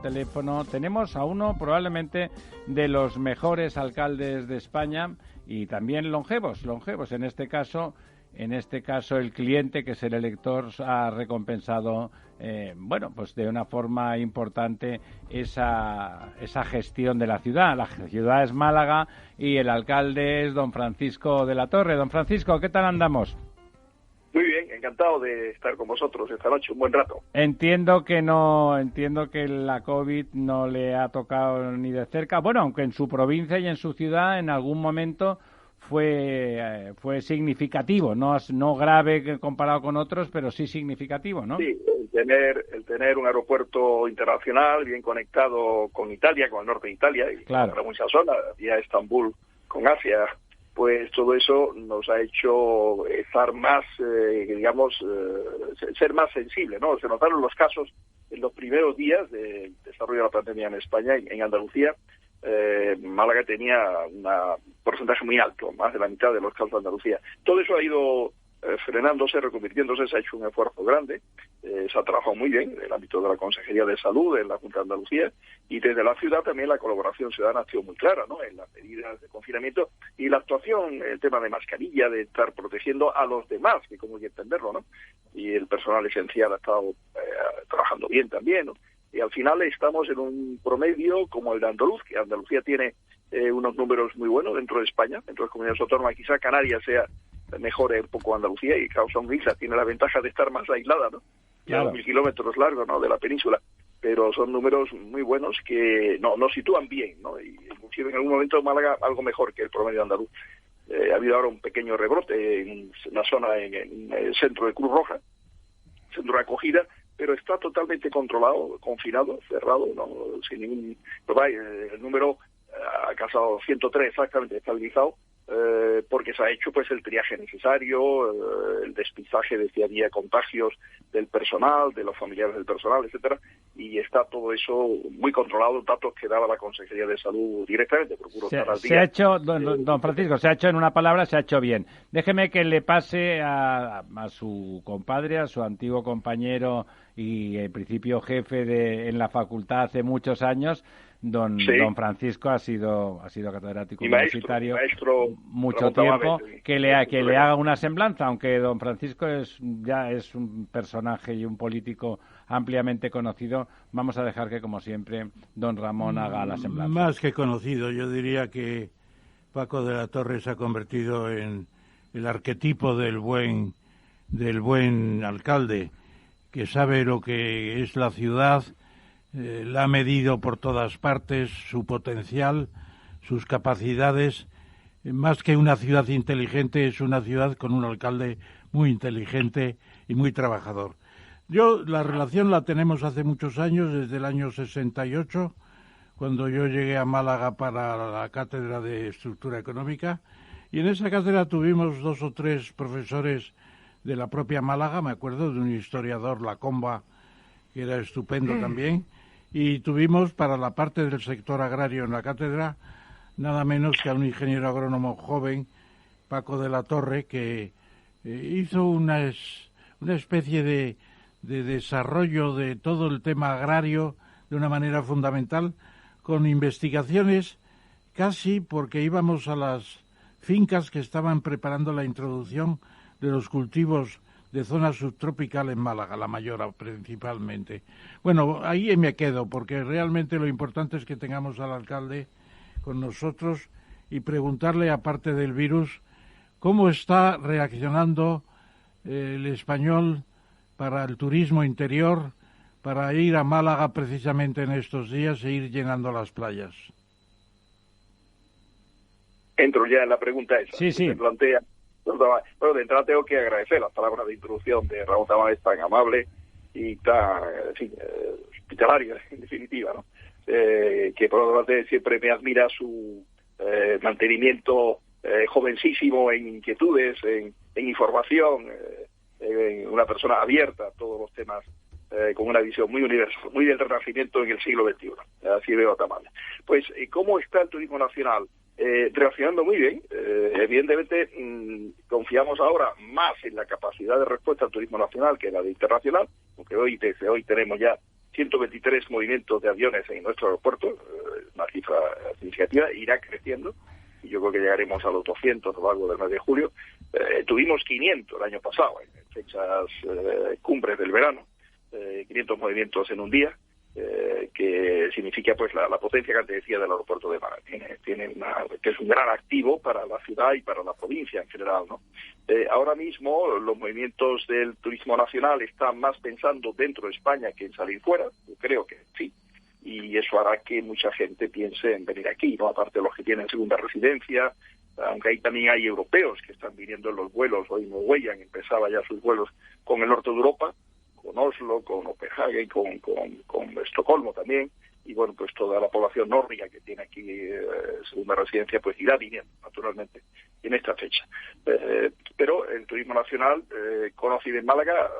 al teléfono. Tenemos a uno probablemente de los mejores alcaldes de España y también longevos. En este caso el cliente, que es el elector, ha recompensado pues de una forma importante esa gestión de la ciudad. La ciudad es Málaga y el alcalde es don Francisco de la Torre. Don Francisco, ¿qué tal andamos? Muy bien, encantado de estar con vosotros esta noche, un buen rato. Entiendo que la COVID no le ha tocado ni de cerca, bueno, aunque en su provincia y en su ciudad en algún momento fue significativo, no grave comparado con otros, pero sí significativo, ¿no? Sí, el tener un aeropuerto internacional bien conectado con Italia, con el norte de Italia, y claro, con muchas zonas, vía Estambul con Asia, pues todo eso nos ha hecho estar más, ser más sensible, ¿no? Se notaron los casos en los primeros días del desarrollo de la pandemia en España, en Andalucía. Málaga tenía un porcentaje muy alto, más de la mitad de los casos de Andalucía. Todo eso ha ido frenándose, reconvirtiéndose, se ha hecho un esfuerzo grande, se ha trabajado muy bien en el ámbito de la Consejería de Salud, en la Junta de Andalucía, y desde la ciudad también la colaboración ciudadana ha sido muy clara, ¿no?, en las medidas de confinamiento y la actuación, el tema de mascarilla, de estar protegiendo a los demás, que como hay que entenderlo, ¿no? Y el personal esencial ha estado trabajando bien también, ¿no? Y al final estamos en un promedio como el de que Andalucía tiene unos números muy buenos dentro de España, dentro de las comunidades autónomas. Quizá Canarias sea mejor un poco Andalucía, y claro, son islas, tiene la ventaja de estar más aislada, ¿no? Ya 2.000 kilómetros largos, ¿no?, de la península, pero son números muy buenos que nos sitúan bien, ¿no? Y inclusive en algún momento Málaga algo mejor que el promedio andaluz. Ha habido ahora un pequeño rebrote en una zona en el centro de Cruz Roja, centro de acogida, pero está totalmente controlado, confinado, cerrado, no sin ningún... el número ha alcanzado 103 exactamente, estabilizado, porque se ha hecho pues el triaje necesario, el despistaje de si había contagios del personal, de los familiares del personal, etcétera, y está todo eso muy controlado, datos que daba la Consejería de Salud directamente. Procuro estar al día. Se ha hecho, don Francisco, se ha hecho, en una palabra, se ha hecho bien. Déjeme que le pase a su compadre, a su antiguo compañero y en principio jefe en la facultad hace muchos años. Don Francisco ha sido catedrático universitario mucho tiempo, que le haga una semblanza, aunque don Francisco es un personaje y un político ampliamente conocido. Vamos a dejar que, como siempre, don Ramón haga la semblanza. Más que conocido, yo diría que Paco de la Torre se ha convertido en el arquetipo del buen alcalde, que sabe lo que es la ciudad. La ha medido por todas partes, su potencial, sus capacidades. Más que una ciudad inteligente, es una ciudad con un alcalde muy inteligente y muy trabajador. La relación la tenemos hace muchos años, desde el año 68, cuando yo llegué a Málaga para la cátedra de Estructura Económica, y en esa cátedra tuvimos 2 o 3 profesores de la propia Málaga, me acuerdo de un historiador, Lacomba, que era estupendo también, y tuvimos para la parte del sector agrario en la cátedra nada menos que a un ingeniero agrónomo joven, Paco de la Torre, que hizo una especie de desarrollo de todo el tema agrario de una manera fundamental, con investigaciones casi porque íbamos a las fincas que estaban preparando la introducción de los cultivos de zona subtropical en Málaga, la mayor principalmente. Bueno, ahí me quedo, porque realmente lo importante es que tengamos al alcalde con nosotros y preguntarle, aparte del virus, cómo está reaccionando el español para el turismo interior, para ir a Málaga precisamente en estos días e ir llenando las playas. Entro ya en la pregunta esa. Sí. Se plantea. Bueno, de entrada tengo que agradecer las palabras de introducción de Ramón Tamames, tan amable y tan, hospitalario, en definitiva, ¿no? Que por otra parte siempre me admira su mantenimiento jovencísimo en inquietudes, en información, una persona abierta a todos los temas, con una visión muy universal, muy del Renacimiento en el siglo XXI. Así veo a Tamames. Pues, ¿cómo está el turismo nacional? Reaccionando muy bien. Evidentemente, confiamos ahora más en la capacidad de respuesta al turismo nacional que la de internacional, porque desde hoy tenemos ya 123 movimientos de aviones en nuestro aeropuerto, una cifra significativa, irá creciendo, y yo creo que llegaremos a los 200 a lo largo del mes de julio. Tuvimos 500 el año pasado, en fechas cumbres del verano, 500 movimientos en un día, que significa pues la potencia que antes decía del aeropuerto de Málaga. Que es un gran activo para la ciudad y para la provincia en general, ¿no? Ahora mismo los movimientos del turismo nacional están más pensando dentro de España que en salir fuera, yo creo que sí, y eso hará que mucha gente piense en venir aquí, ¿no? Aparte de los que tienen segunda residencia, aunque ahí también hay europeos que están viniendo en los vuelos. Hoy Norwegian empezaba ya sus vuelos con el norte de Europa, con Oslo, con Copenhague, con Estocolmo también, y bueno, pues toda la población nórdica que tiene aquí segunda residencia, pues irá viniendo, naturalmente, en esta fecha. Pero el turismo nacional conoce bien Málaga,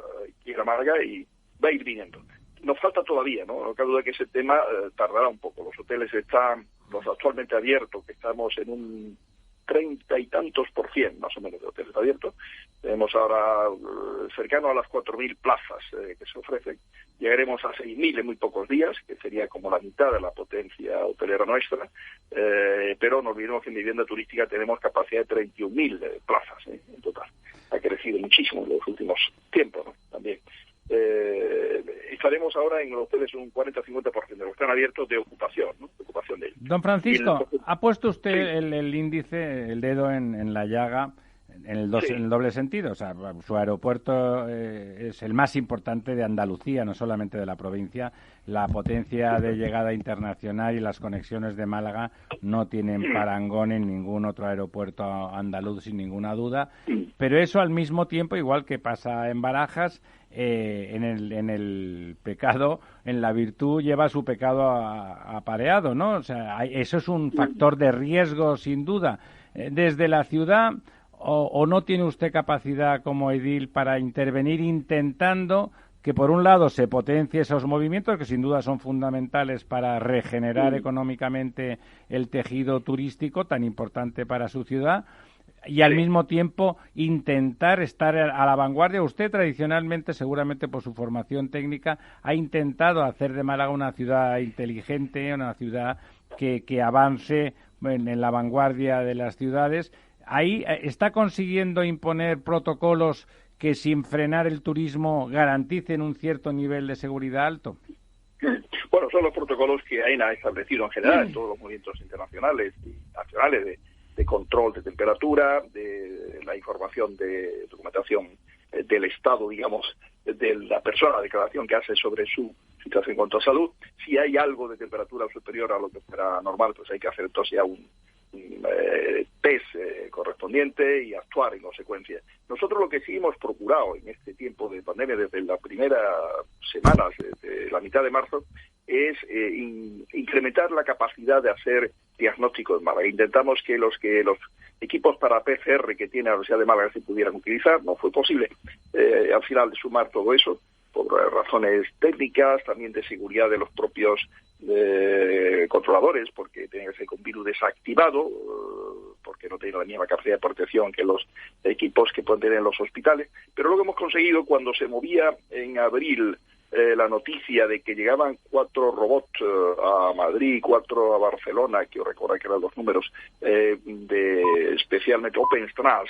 quiere Málaga y va a ir viniendo. Nos falta todavía, ¿no? No cabe duda que ese tema tardará un poco. Los hoteles están, los actualmente abiertos, que estamos en un 30 y tantos % más o menos de hoteles abiertos. Tenemos ahora cercano a las 4.000 plazas que se ofrecen. Llegaremos a 6.000 en muy pocos días, que sería como la mitad de la potencia hotelera nuestra, pero no olvidemos que en vivienda turística tenemos capacidad de 31.000 plazas en total. Ha crecido muchísimo en los últimos tiempos, ¿no? También. Estaremos ahora en los hoteles un 40-50% de los que están abiertos de ocupación, ¿no? De ocupación de ellos. Don Francisco, ¿ha puesto usted sí. el índice, el dedo en la llaga, en el doble sentido? O sea, su aeropuerto es el más importante de Andalucía, no solamente de la provincia. La potencia de llegada internacional y las conexiones de Málaga no tienen parangón en ningún otro aeropuerto andaluz, sin ninguna duda. Pero eso al mismo tiempo, igual que pasa en Barajas, en el pecado, en la virtud lleva su pecado apareado, ¿no? O sea, eso es un factor de riesgo, sin duda. Desde la ciudad, o no tiene usted capacidad como edil para intervenir intentando que, por un lado, se potencie esos movimientos, que sin duda son fundamentales para regenerar económicamente el tejido turístico tan importante para su ciudad, y al mismo tiempo intentar estar a la vanguardia? Usted tradicionalmente, seguramente por su formación técnica, ha intentado hacer de Málaga una ciudad inteligente, una ciudad que avance en la vanguardia de las ciudades. Ahí está consiguiendo imponer protocolos que, sin frenar el turismo, garanticen un cierto nivel de seguridad alto. Bueno, son los protocolos que AENA ha establecido en general en todos los movimientos internacionales y nacionales de control de temperatura, de la información de documentación del estado, digamos, de la persona, la declaración que hace sobre su situación en cuanto a salud. Si hay algo de temperatura superior a lo que fuera normal, pues hay que hacer entonces ya un test correspondiente y actuar en consecuencia. Nosotros lo que sí hemos procurado en este tiempo de pandemia, desde las primeras semanas, desde la mitad de marzo, es incrementar la capacidad de hacer diagnóstico en Málaga. Intentamos que los equipos para PCR que tiene la Universidad de Málaga se pudieran utilizar. No fue posible al final de sumar todo eso por razones técnicas, también de seguridad de los propios controladores, porque tenía que ser con virus desactivado, porque no tiene la misma capacidad de protección que los equipos que pueden tener en los hospitales. Pero lo que hemos conseguido cuando se movía en abril la noticia de que llegaban 4 robots a Madrid, 4 a Barcelona, que os recuerdo que eran los números, de especialmente OpenStras,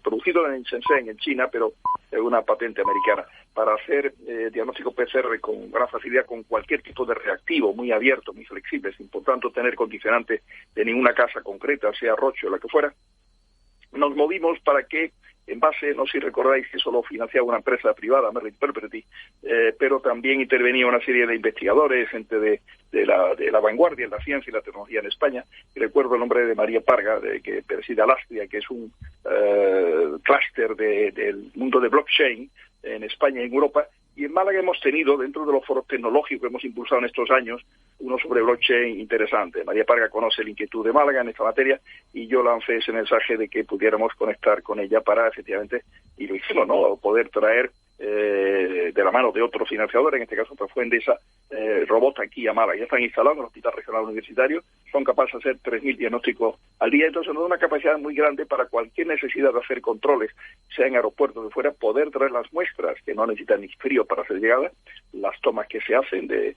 producido en Shenzhen, en China, pero una patente americana, para hacer diagnóstico PCR con gran facilidad con cualquier tipo de reactivo, muy abierto, muy flexible, sin por tanto tener condicionante de ninguna casa concreta, sea Roche o la que fuera. Nos movimos para que, en base, no sé si recordáis que eso lo financiaba una empresa privada, Merlin Property, pero también intervenía una serie de investigadores, gente de la vanguardia en la ciencia y la tecnología en España. Y recuerdo el nombre de María Parga, que preside Alastria, que es un clúster del mundo de blockchain en España y en Europa. Y en Málaga hemos tenido, dentro de los foros tecnológicos que hemos impulsado en estos años, uno sobre blockchain interesante. María Parga conoce la inquietud de Málaga en esta materia y yo lancé ese mensaje de que pudiéramos conectar con ella para, efectivamente, y lo hicimos, ¿no?, poder traer de la mano de otro financiador, en este caso pues fue Endesa, robots aquí a Málaga. Ya están instalados en el Hospital Regional Universitario, son capaces de hacer 3.000 diagnósticos al día, entonces nos da una capacidad muy grande para cualquier necesidad de hacer controles, sea en aeropuertos de fuera, poder traer las muestras, que no necesitan ni frío para ser llegadas, las tomas que se hacen de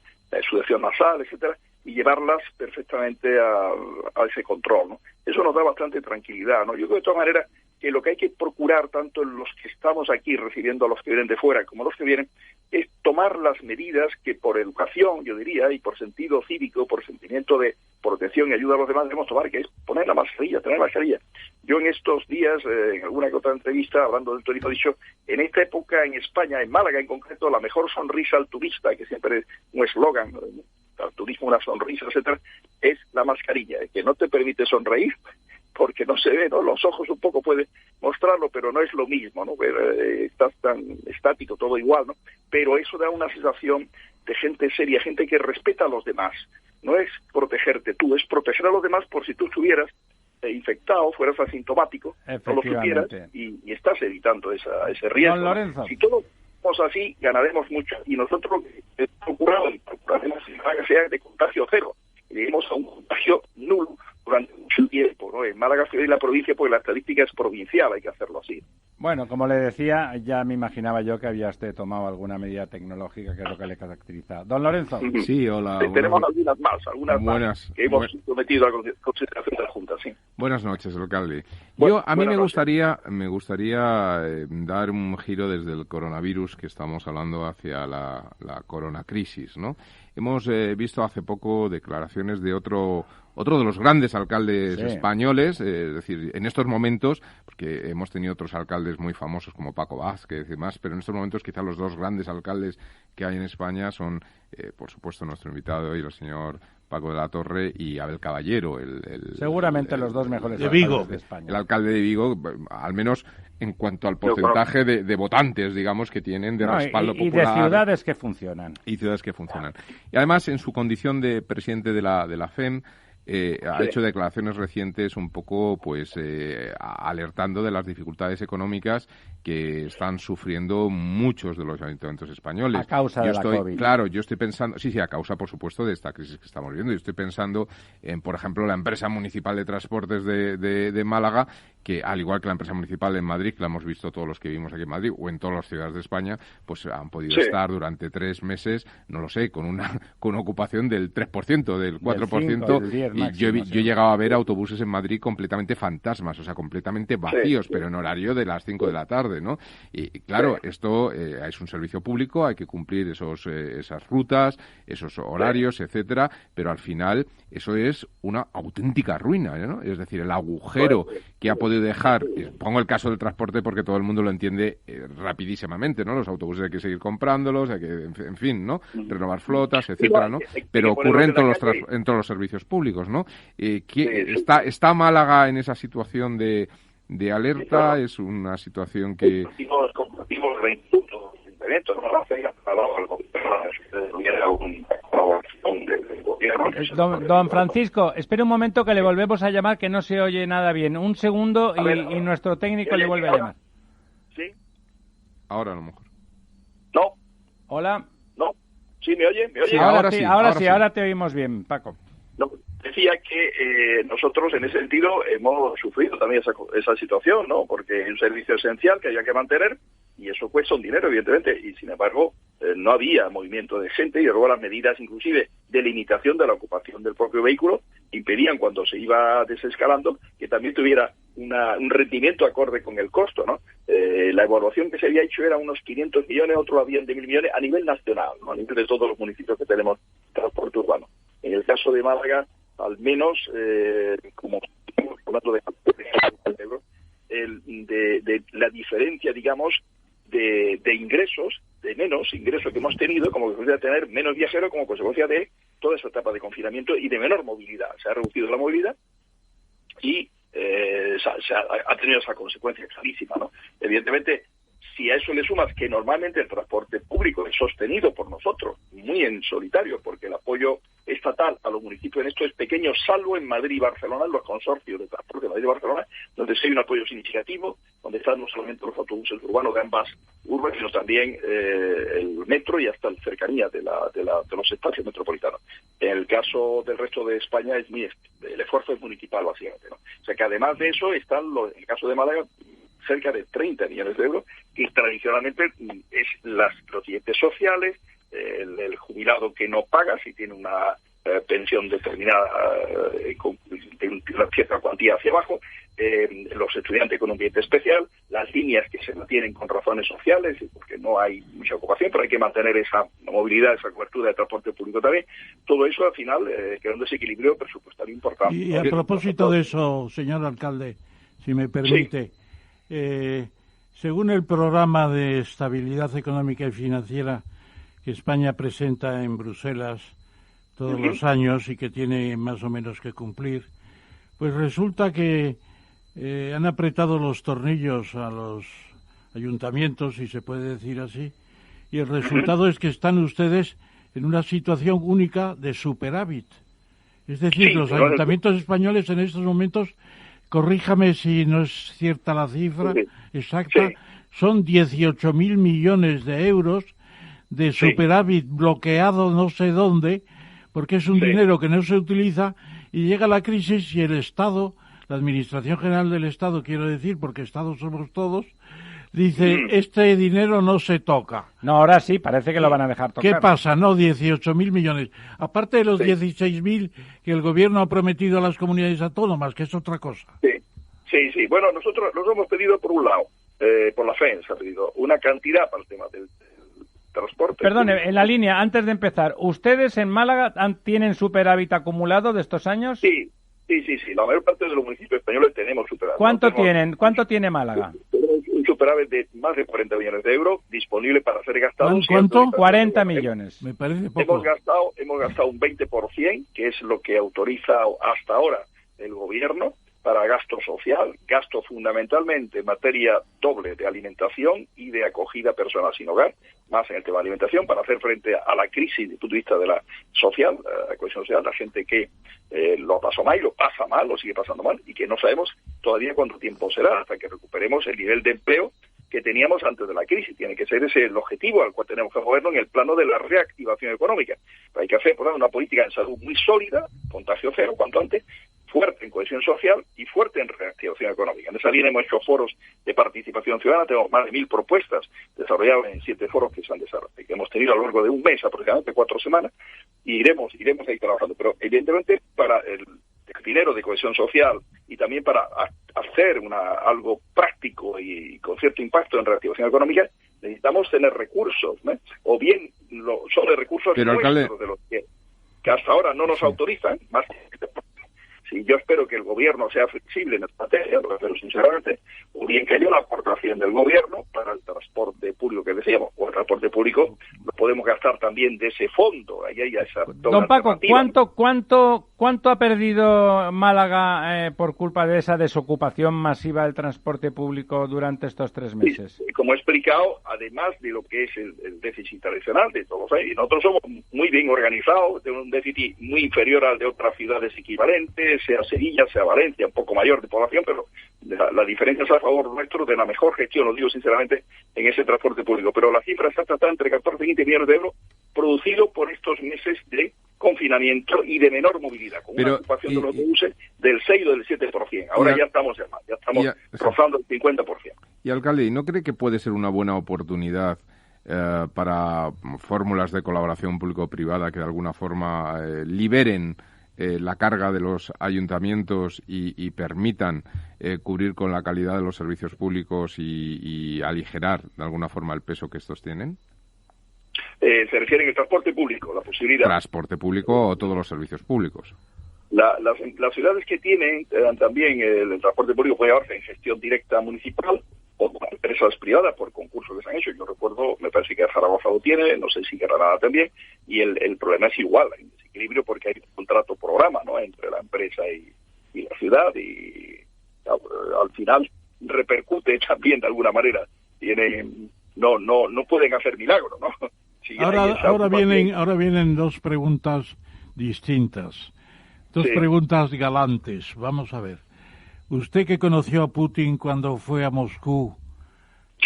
sudoración nasal, etcétera, y llevarlas perfectamente a ese control, ¿no? Eso nos da bastante tranquilidad, ¿no? Yo creo de todas maneras que lo que hay que procurar, tanto en los que estamos aquí recibiendo a los que vienen de fuera como los que vienen, es tomar las medidas que por educación, yo diría, y por sentido cívico, por sentimiento de protección y ayuda a los demás debemos tomar, que es poner la mascarilla, tener la mascarilla. Yo en estos días, en alguna que otra entrevista, hablando del turismo, he dicho, en esta época en España, en Málaga en concreto, la mejor sonrisa al turista, que siempre es un eslogan, al turismo una sonrisa, etcétera, es la mascarilla, que no te permite sonreír, porque no se ve, ¿no? Los ojos un poco pueden mostrarlo, pero no es lo mismo, ¿no? Estás tan estático, todo igual, ¿no? Pero eso da una sensación de gente seria, gente que respeta a los demás. No es protegerte tú, es proteger a los demás por si tú estuvieras infectado, fueras asintomático, no lo supieras y estás evitando ese riesgo. Don Lorenzo. Si todos somos así, ganaremos mucho. Y nosotros procuraremos que sea de contagio cero. Lleguemos a un contagio nulo durante mucho tiempo, ¿no? En Málaga y la provincia, porque la estadística es provincial, hay que hacerlo así. Bueno, como le decía, ya me imaginaba yo que había usted tomado alguna medida tecnológica, que es lo que le caracteriza. Don Lorenzo. Sí, hola. Tenemos algunas más que hemos sometido a consideración de la Junta, sí. Buenas noches, alcalde. A mí me gustaría dar un giro desde el coronavirus que estamos hablando hacia la coronacrisis, ¿no? Hemos visto hace poco declaraciones de otro de los grandes alcaldes españoles, es decir, en estos momentos, porque hemos tenido otros alcaldes muy famosos como Paco Vázquez y demás, pero en estos momentos quizás los dos grandes alcaldes que hay en España son, por supuesto, nuestro invitado de hoy, el señor Paco de la Torre, y Abel Caballero, seguramente los dos mejores alcaldes de España. El alcalde de Vigo, al menos en cuanto al porcentaje de votantes, digamos, que tienen de respaldo popular. Y de ciudades que funcionan. Y ciudades que funcionan. Y además, en su condición de presidente de la FEM, ha hecho declaraciones recientes un poco alertando de las dificultades económicas que están sufriendo muchos de los ayuntamientos españoles. A causa de la COVID. Claro, yo estoy pensando, sí, a causa, por supuesto, de esta crisis que estamos viviendo. Yo estoy pensando en, por ejemplo, la empresa municipal de transportes de Málaga, que al igual que la empresa municipal en Madrid, que la hemos visto todos los que vivimos aquí en Madrid, o en todas las ciudades de España, pues han podido estar durante 3 meses, no lo sé, con una ocupación del 3%, del 4%, del 10 y máximo, yo he llegado a ver autobuses en Madrid completamente fantasmas, o sea, completamente vacíos, pero en horario de las 5 de la tarde, ¿no? Y claro, esto es un servicio público, hay que cumplir esas rutas, esos horarios, etcétera, pero al final eso es una auténtica ruina, ¿no? Es decir, el agujero que ha podido dejar, pongo el caso del transporte porque todo el mundo lo entiende rapidísimamente, ¿no? Los autobuses hay que seguir comprándolos, hay que, en fin, ¿no? Renovar flotas, etcétera, ¿no? Pero ocurre en todos los servicios públicos, ¿no? ¿Está Málaga en esa situación de alerta? ¿Es una situación que...? Don Francisco, espere un momento que le volvemos a llamar, que no se oye nada bien. Un segundo y nuestro técnico le vuelve a llamar. ¿Sí? Ahora a lo mejor. ¿No? Hola. ¿No? ¿Sí me oye? ¿Me oye? Sí, ahora sí, ahora te oímos bien, Paco. No, decía que nosotros en ese sentido hemos sufrido también esa situación, ¿no? Porque es un servicio esencial que había que mantener y eso cuesta un dinero, evidentemente, y sin embargo no había movimiento de gente y luego las medidas inclusive de limitación de la ocupación del propio vehículo impedían cuando se iba desescalando que también tuviera un rendimiento acorde con el costo, ¿no? La evaluación que se había hecho era unos 500 millones, otros habían de 1.000 millones a nivel nacional, ¿no? A nivel de todos los municipios que tenemos transporte urbano. En el caso de Málaga, al menos, como hablando de la diferencia, digamos, de ingresos, de menos ingresos que hemos tenido, como consecuencia de tener menos viajeros, como consecuencia de toda esa etapa de confinamiento y de menor movilidad. Se ha reducido la movilidad y ha tenido esa consecuencia clarísima, ¿no? Evidentemente, si a eso le sumas que normalmente el transporte público es sostenido por nosotros, muy en solitario, porque el apoyo estatal a los municipios en esto es pequeño, salvo en Madrid y Barcelona, en los consorcios de transporte de Madrid y Barcelona, donde sí hay un apoyo significativo, donde están no solamente los autobuses urbanos de ambas urbes, sino también el metro y hasta la cercanía de los espacios metropolitanos. En el caso del resto de España el esfuerzo es municipal, básicamente, ¿no? O sea que además de eso están, en el caso de Málaga, cerca de 30 millones de euros, que tradicionalmente es los dientes sociales, el jubilado que no paga si tiene una pensión determinada con una cierta cuantía hacia abajo, los estudiantes con un diente especial, las líneas que se mantienen con razones sociales, porque no hay mucha ocupación, pero hay que mantener esa movilidad, esa cobertura de transporte público también. Todo eso, al final, crea un desequilibrio presupuestario importante. Y a propósito de eso, señor alcalde, si me permite, según el programa de estabilidad económica y financiera que España presenta en Bruselas todos los años y que tiene más o menos que cumplir, pues resulta que han apretado los tornillos a los ayuntamientos, si se puede decir así, y el resultado es que están ustedes en una situación única de superávit. Es decir, los ayuntamientos españoles en estos momentos, corríjame si no es cierta la cifra exacta, son 18.000 millones de euros de superávit bloqueado no sé dónde, porque es un dinero que no se utiliza y llega la crisis y el Estado, la Administración General del Estado, quiero decir, porque Estado somos todos, dice, este dinero no se toca. No, ahora sí, parece que lo van a dejar tocar. ¿Qué pasa? No, 18.000 millones. Aparte de los 16.000 que el Gobierno ha prometido a las comunidades autónomas, que es otra cosa. Sí. Bueno, nosotros nos hemos pedido, por un lado, por la FEN se ha pedido una cantidad para el tema del transporte. Perdone, en la línea, antes de empezar, ¿ustedes en Málaga tienen superávit acumulado de estos años? Sí. La mayor parte de los municipios españoles tenemos superávit. ¿Cuánto tiene Málaga? Tenemos un superávit de más de 40 millones de euros disponible para ser gastado. ¿Cuánto? 40 millones. Me parece poco. Hemos gastado un 20%, que es lo que autoriza hasta ahora el Gobierno, para gasto social, gasto fundamentalmente en materia doble de alimentación y de acogida personal sin hogar, más en el tema de alimentación, para hacer frente a la crisis desde el punto de vista de la social, la cohesión social, la gente que lo pasó mal y lo pasa mal, lo sigue pasando mal, y que no sabemos todavía cuánto tiempo será hasta que recuperemos el nivel de empleo que teníamos antes de la crisis. Tiene que ser ese el objetivo al cual tenemos que movernos en el plano de la reactivación económica. Hay que hacer, por una política de salud muy sólida, contagio cero, cuanto antes, fuerte en cohesión social y fuerte en reactivación económica. En esa línea hemos hecho foros de participación ciudadana, tenemos más de 1.000 propuestas desarrolladas en 7 foros que se han desarrollado, que hemos tenido a lo largo de un mes, aproximadamente 4 semanas, y iremos ahí trabajando. Pero evidentemente para el dinero de cohesión social y también para hacer algo práctico y con cierto impacto en reactivación económica, necesitamos tener recursos, ¿no? O bien son de recursos nuestros, de los que hasta ahora no nos autorizan, más que sí, yo espero que el Gobierno sea flexible en esta materia, lo espero sinceramente, o bien que haya una aportación del Gobierno para el transporte público que decíamos, o el transporte público lo podemos gastar también de ese fondo. Ahí hay esa Don Paco, ¿cuánto ha perdido Málaga por culpa de esa desocupación masiva del transporte público durante estos 3 meses? Sí, como he explicado, además de lo que es el déficit tradicional de todos los años, y nosotros somos muy bien organizados, tenemos un déficit muy inferior al de otras ciudades equivalentes, sea Sevilla, sea Valencia, un poco mayor de población, pero la diferencia es a favor nuestro de la mejor gestión, lo digo sinceramente, en ese transporte público. Pero la cifra exacta está entre 14 y 20 millones de euros producido por estos meses de confinamiento y de menor movilidad, con una ocupación de los autobuses del 6 o del 7%. Ahora ya estamos rozando el 50%. Y alcalde, ¿y no cree que puede ser una buena oportunidad para fórmulas de colaboración público-privada que de alguna forma liberen la carga de los ayuntamientos y permitan cubrir con la calidad de los servicios públicos y aligerar de alguna forma el peso que estos tienen? Se refiere en el transporte público, la posibilidad. Transporte público o todos los servicios públicos. Las ciudades que tienen también el transporte público puede llevarse en gestión directa municipal o con empresas privadas por concursos que se han hecho. Yo recuerdo, me parece que Zaragoza lo tiene, no sé si Granada también, y el problema es igual, hay un desequilibrio porque hay un contrato programa, ¿no?, entre la empresa y la ciudad, y al final repercute también de alguna manera. No pueden hacer milagros, ¿no? Ahora vienen 2 preguntas distintas, 2 preguntas galantes. Vamos a ver. Usted que conoció a Putin cuando fue a Moscú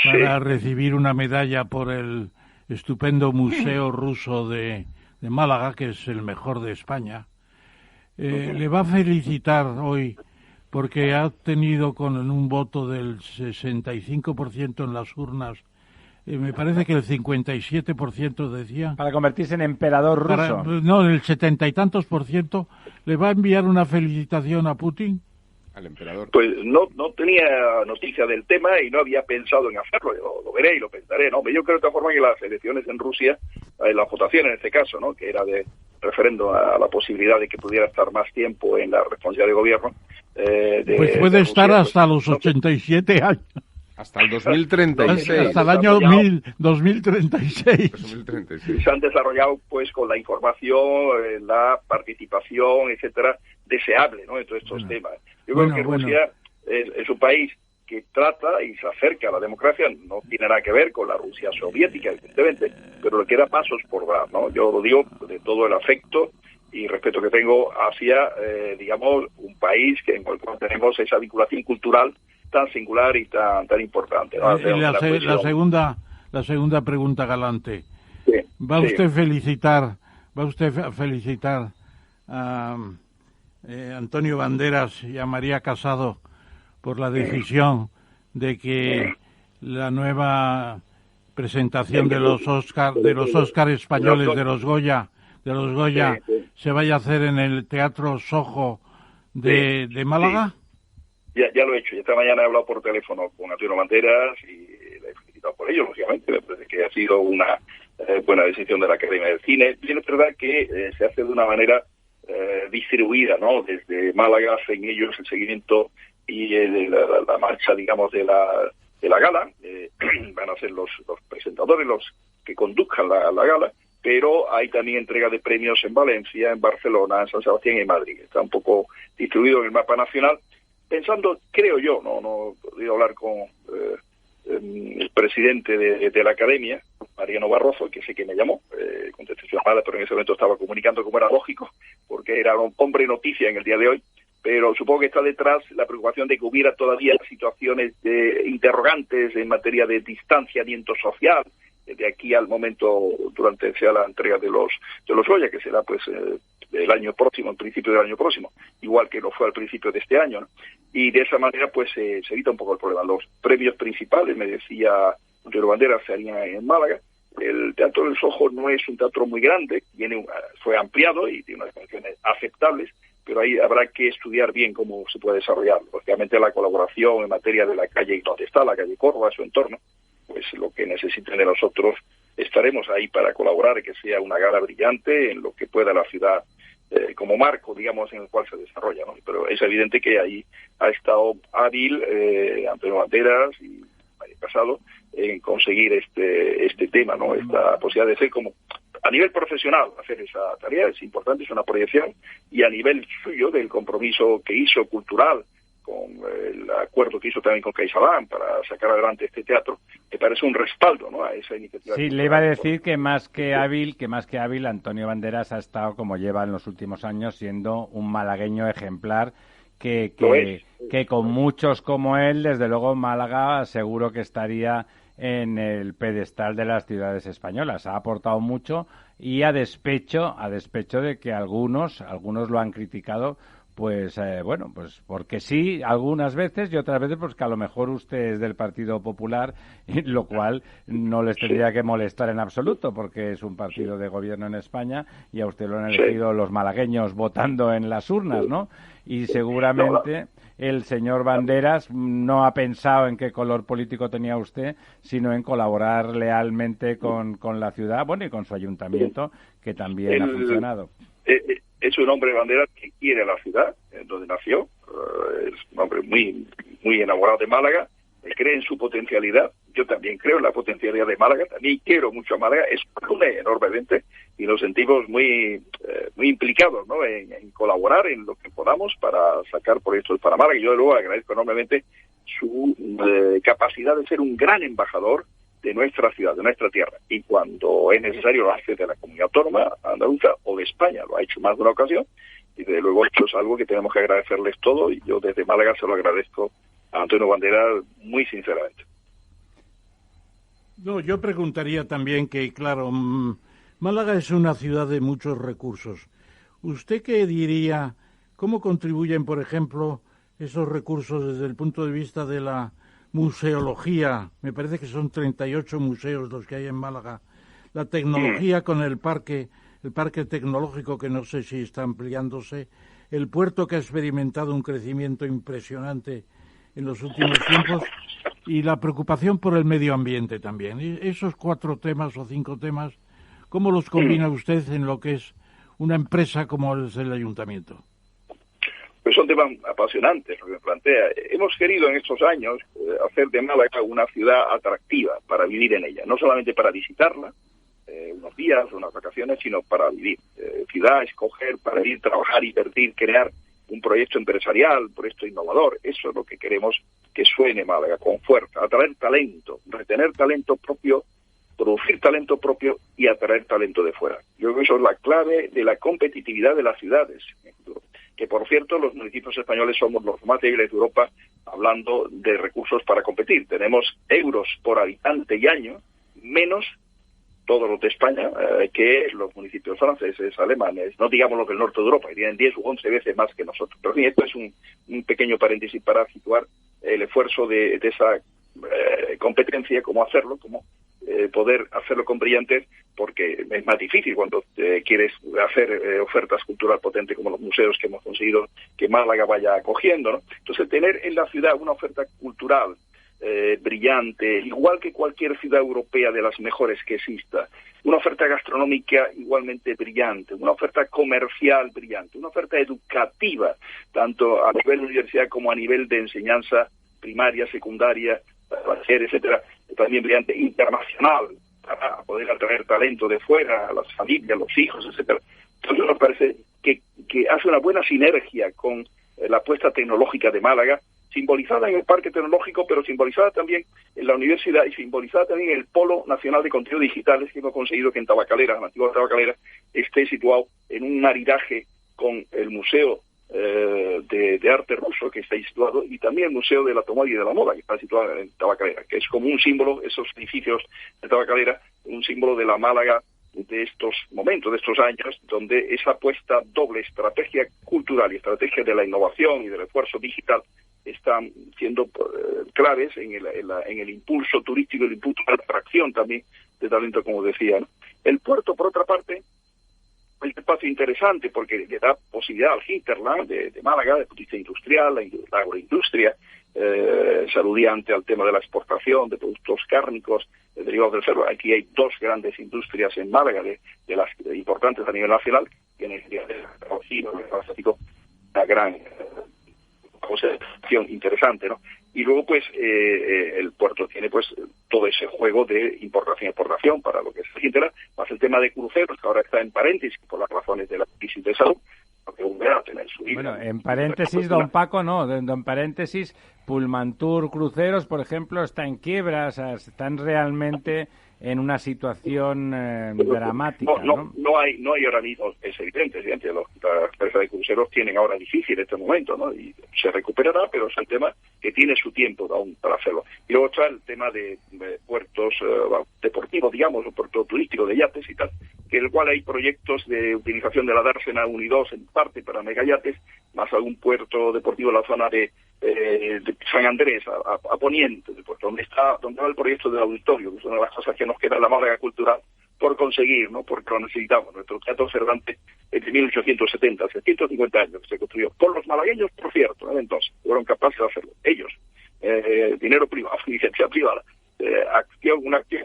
para recibir una medalla por el estupendo Museo Ruso de Málaga, que es el mejor de España, le va a felicitar hoy porque ha tenido con un voto del 65% en las urnas, me parece que el 57% decía... Para convertirse en emperador ruso. No, el 70 y tantos %. ¿Le va a enviar una felicitación a Putin? Al emperador. Pues no tenía noticia del tema y no había pensado en hacerlo. Lo veré y lo pensaré, ¿no? Yo creo de todas formas que las elecciones en Rusia, la votación en este caso, ¿no? Que era de referendo a la posibilidad de que pudiera estar más tiempo en la responsabilidad de gobierno. Pues puede estar Rusia, hasta los 87 años. Hasta el 2036. Hasta el año 2036. Se han desarrollado pues con la información, la participación, etcétera, deseable, ¿no? En todos estos temas. Yo creo que Rusia es un país que trata y se acerca a la democracia, no tiene nada que ver con la Rusia soviética, evidentemente, pero le queda pasos por dar, ¿no? Yo lo digo de todo el afecto y respeto que tengo hacia, digamos, un país que en el cual tenemos esa vinculación cultural tan singular y tan importante, ¿no? La segunda pregunta, Galante. Sí, ¿Va usted a felicitar a Antonio Banderas y a María Casado por la decisión de que la nueva presentación de los Oscar españoles, de los Goya, se vaya a hacer en el Teatro Soho de Málaga? Ya lo he hecho. Esta mañana he hablado por teléfono con Antonio Banderas y le he felicitado por ello, lógicamente. Me parece que ha sido una buena decisión de la Academia del Cine. Bien, es verdad que se hace de una manera distribuida, ¿no? Desde Málaga hacen ellos el seguimiento y la marcha, digamos, de la gala. Van a ser los presentadores los que conduzcan la gala, pero hay también entrega de premios en Valencia, en Barcelona, en San Sebastián y en Madrid. Está un poco distribuido en el mapa nacional. Pensando, creo yo, no he podido hablar con el presidente de la Academia, Mariano Barroso, que sé que me llamó, contesté su llamada, pero en ese momento estaba comunicando como era lógico, porque era un hombre noticia en el día de hoy, pero supongo que está detrás la preocupación de que hubiera todavía situaciones interrogantes en materia de distanciamiento social, de aquí al momento durante sea la entrega de los Goya, que será pues el año próximo, en principio del año próximo, igual que lo fue al principio de este año, ¿no? Y de esa manera pues se evita un poco el problema. Los premios principales, me decía Antonio Banderas, se harían en Málaga. El Teatro del Soho no es un teatro muy grande, fue ampliado y tiene unas condiciones aceptables, pero ahí habrá que estudiar bien cómo se puede desarrollar. Lógicamente la colaboración en materia de la calle donde está, la calle Córdoba, su entorno, pues lo que necesiten de nosotros, estaremos ahí para colaborar y que sea una gala brillante en lo que pueda la ciudad como marco, digamos, en el cual se desarrolla, ¿no? Pero es evidente que ahí ha estado hábil Antonio Banderas y María Casado en conseguir este tema, ¿no? Esta posibilidad de ser como a nivel profesional hacer esa tarea es importante, es una proyección, y a nivel suyo del compromiso que hizo cultural con el acuerdo que hizo también con CaixaBank para sacar adelante este teatro, me parece un respaldo, ¿no?, a esa iniciativa. Sí, le iba a decir que más que hábil, Antonio Banderas ha estado, como lleva en los últimos años, siendo un malagueño ejemplar que con muchos como él, desde luego Málaga seguro que estaría en el pedestal de las ciudades españolas. Ha aportado mucho y a despecho de que algunos lo han criticado, pues pues porque sí, algunas veces, y otras veces pues que a lo mejor usted es del Partido Popular, lo cual no les tendría que molestar en absoluto, porque es un partido de gobierno en España y a usted lo han elegido los malagueños votando en las urnas, ¿no? Y seguramente el señor Banderas no ha pensado en qué color político tenía usted, sino en colaborar lealmente con la ciudad, bueno, y con su ayuntamiento, que también ha funcionado. Es un hombre Banderas que quiere a la ciudad, donde nació, es un hombre muy, muy enamorado de Málaga, cree en su potencialidad. Yo también creo en la potencialidad de Málaga, también quiero mucho a Málaga, es enormemente, y nos sentimos muy implicados, ¿no?, en colaborar en lo que podamos para sacar proyectos para Málaga. Y yo luego agradezco enormemente su capacidad de ser un gran embajador de nuestra ciudad, de nuestra tierra, y cuando es necesario lo hace de la comunidad autónoma andaluza o de España, lo ha hecho más de una ocasión, y desde luego esto es algo que tenemos que agradecerles todo, y yo desde Málaga se lo agradezco a Antonio Banderas muy sinceramente. No, yo preguntaría también que, claro, Málaga es una ciudad de muchos recursos. ¿Usted qué diría, cómo contribuyen, por ejemplo, esos recursos desde el punto de vista de la museología? Me parece que son 38 museos los que hay en Málaga. La tecnología con el parque tecnológico, que no sé si está ampliándose, el puerto, que ha experimentado un crecimiento impresionante en los últimos tiempos, y la preocupación por el medio ambiente también. Esos 4 temas o 5 temas, ¿cómo los combina usted en lo que es una empresa como es el Ayuntamiento? Pues son temas apasionantes lo que plantea. Hemos querido en estos años hacer de Málaga una ciudad atractiva para vivir en ella, no solamente para visitarla unos días, unas vacaciones, sino para vivir. Ciudad, escoger, para ir, trabajar, invertir, crear un proyecto empresarial, un proyecto innovador. Eso es lo que queremos que suene Málaga, con fuerza, atraer talento, retener talento propio, producir talento propio y atraer talento de fuera. Yo creo que eso es la clave de la competitividad de las ciudades. Que, por cierto, los municipios españoles somos los más débiles de Europa hablando de recursos para competir. Tenemos euros por habitante y año, menos todos los de España, que los municipios franceses, alemanes, no digamos los del norte de Europa, que tienen 10 u 11 veces más que nosotros. Pero en fin, esto es un pequeño paréntesis para situar el esfuerzo de esa competencia, cómo hacerlo, cómo poder hacerlo con brillantes, porque es más difícil cuando quieres hacer ofertas culturales potentes como los museos que hemos conseguido que Málaga vaya acogiendo, ¿no? Entonces, tener en la ciudad una oferta cultural brillante, igual que cualquier ciudad europea de las mejores que exista, una oferta gastronómica igualmente brillante, una oferta comercial brillante, una oferta educativa, tanto a nivel de universidad como a nivel de enseñanza primaria, secundaria, bachiller, etcétera, también brillante, internacional, para poder atraer talento de fuera, a las familias, los hijos, etcétera. Entonces nos parece que hace una buena sinergia con la apuesta tecnológica de Málaga, simbolizada en el Parque Tecnológico, pero simbolizada también en la universidad y simbolizada también en el Polo Nacional de Contenidos Digitales, que hemos conseguido que en Tabacalera, la antigua Tabacalera, esté situado en un maridaje con el Museo de Arte Ruso, que está situado, y también el Museo de la Automóvil y de la Moda, que está situado en Tabacalera, que es como un símbolo, esos edificios de Tabacalera, un símbolo de la Málaga de estos momentos, de estos años, donde esa apuesta doble, estrategia cultural y estrategia de la innovación y del esfuerzo digital, están siendo claves en el impulso turístico, el impulso de atracción también de talento, como decía, ¿no? El puerto, por otra parte, es un espacio interesante porque le da posibilidad al hinterland de Málaga, de punto de vista industrial, la agroindustria, saludiante al tema de la exportación de productos cárnicos derivados del cerdo. Aquí hay 2 grandes industrias en Málaga, de las importantes a nivel nacional, que en el farmacéutico, una gran concepción interesante, ¿no? Y luego, pues, el puerto tiene, pues, todo ese juego de importación y exportación para lo que es el hinterland, más el tema de cruceros, que ahora está en paréntesis por las razones de la crisis de salud, porque volverá a tener su vida. Bueno, en paréntesis, don Paco, no, en paréntesis, Pullmantur Cruceros, por ejemplo, está en quiebra, o sea, están realmente en una situación dramática, no hay ahora mismo, es evidente, las empresas de cruceros tienen ahora difícil este momento, ¿no? Y se recuperará, pero es un tema que tiene su tiempo aún para hacerlo. Y luego está el tema de puertos deportivos, digamos, o puertos turísticos de yates y tal, que el cual hay proyectos de utilización de la dársena 1 y 2 en parte para megayates, más algún puerto deportivo en la zona de San Andrés, a poniente, donde va el proyecto del auditorio, que es una de las cosas que nos queda en la Málaga cultural por conseguir, ¿no? Porque lo necesitamos. Nuestro Teatro Cervantes es de 1870, hace 150 años que se construyó por los malagueños, por cierto, entonces fueron capaces de hacerlo. Ellos, dinero privado, iniciativa privada,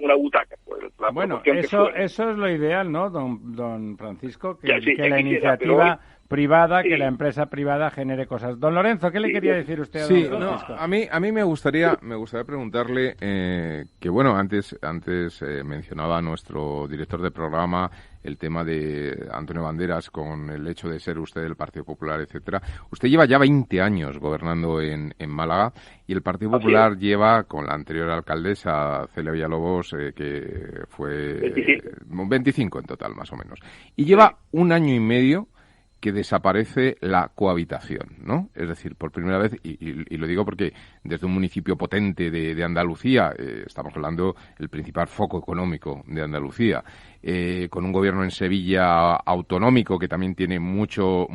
una butaca. Pues, bueno, eso es lo ideal, ¿no, don Francisco? Que la iniciativa privada, que la empresa privada genere cosas. Don Lorenzo, ¿qué le quería decir usted a don Francisco? A mí me gustaría preguntarle que, bueno, antes mencionaba nuestro director de programa el tema de Antonio Banderas con el hecho de ser usted del Partido Popular, etcétera. Usted lleva ya 20 años gobernando en Málaga y el Partido Popular lleva, con la anterior alcaldesa Celia Villalobos, que fue 25 en total, más o menos. Y lleva un año y medio que desaparece la cohabitación, ¿no? Es decir, por primera vez, y lo digo porque desde un municipio potente de Andalucía, estamos hablando del principal foco económico de Andalucía, con un gobierno en Sevilla autonómico que también tiene mucho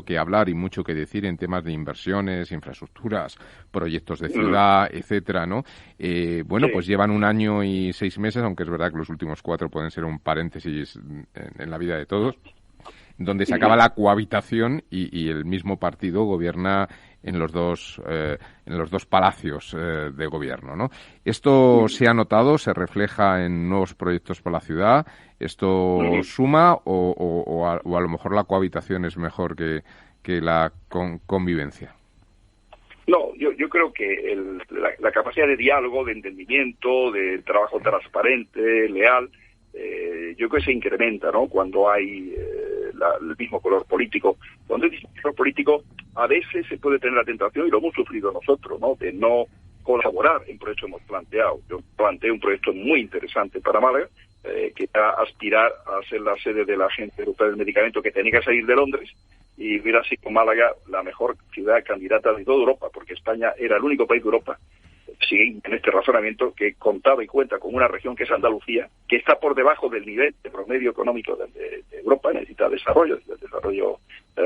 que hablar y mucho que decir en temas de inversiones, infraestructuras, proyectos de ciudad, etcétera, ¿no? Pues llevan 1 año y 6 meses, aunque es verdad que los últimos 4 pueden ser un paréntesis en la vida de todos, donde se acaba la cohabitación y el mismo partido gobierna en los dos palacios de gobierno, ¿no? ¿Esto se ha notado, se refleja en nuevos proyectos para la ciudad? ¿Esto suma o a lo mejor la cohabitación es mejor que la convivencia? No, yo creo que la capacidad de diálogo, de entendimiento, de trabajo transparente, leal, yo creo que se incrementa, ¿no? Cuando hay el mismo color político. Cuando hay el mismo color político, a veces se puede tener la tentación, y lo hemos sufrido nosotros, ¿no?, de no colaborar en proyectos que hemos planteado. Yo planteé un proyecto muy interesante para Málaga, que era aspirar a ser la sede de la Agencia Europea del Medicamento, que tenía que salir de Londres, y hubiera sido Málaga la mejor ciudad candidata de toda Europa, porque España era el único país de Europa, sigue en este razonamiento, que contaba y cuenta con una región que es Andalucía, que está por debajo del nivel de promedio económico de Europa, necesita desarrollo